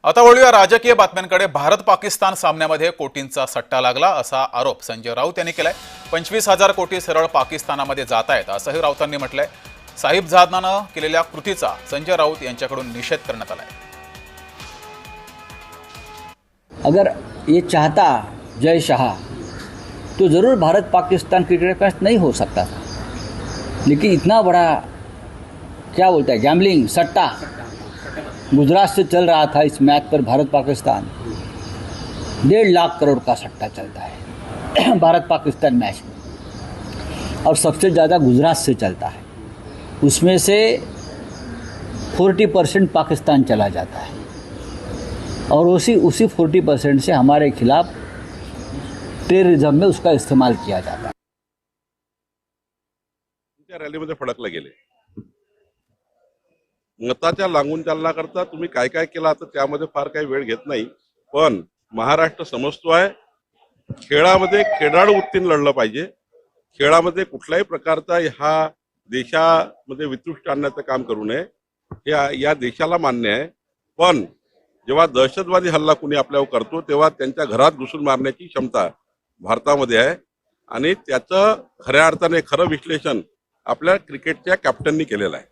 आता वळूया राजकीय बातम्यांकडे। भारत पाकिस्तान सामन्यामध्ये कोटींचा सट्टा लागला असा आरोप संजय राऊत यांनी केलाय। 25,000 कोटी सरळ पाकिस्तानामध्ये जात आहेत असंही राऊतांनी म्हटलंय। साहिबजादानं केलेल्या कृतीचा संजय राऊत यांच्याकडून निषेध करण्यात आलाय। अगर ये चाहता जय शाह तो ज़रूर भारत पाकिस्तान क्रिकेट मैच नहीं हो सकता था, लेकिन इतना बड़ा क्या बोलता है गैम्बलिंग सट्टा गुजरात से चल रहा था। इस मैच पर भारत पाकिस्तान 1.5 लाख करोड़ का सट्टा चलता है भारत पाकिस्तान मैच में, और सबसे ज़्यादा गुजरात से चलता है। उसमें से 40% पाकिस्तान चला जाता है और उसी 40% से हमारे खिलाफ टेररिज्म में उसका इस्तेमाल किया जाता है। रॅलीमध्ये फडकले गेले, मताच्या लागून चालण्याकरता तुम्ही काय काय केला तर त्यामध्ये फार काही वेळ घेत नाही, पण महाराष्ट्र समजतो आहे खेळामध्ये खेळाडू वृत्तीने लढलं पाहिजे। खेळामध्ये कुठल्याही प्रकारचा हा देशामध्ये वितृष्ट आणण्याचं काम करू नये हे या देशाला मान्य आहे। पण जेव्हा दहशतवादी हल्ला कुणी आपल्यावर करतो तेव्हा त्यांच्या घरात घुसून मारण्याची क्षमता भारतामध्ये आहे, आणि त्याचं खऱ्या अर्थाने खरं विश्लेषण आपल्या क्रिकेटच्या कॅप्टननी केलेलं आहे।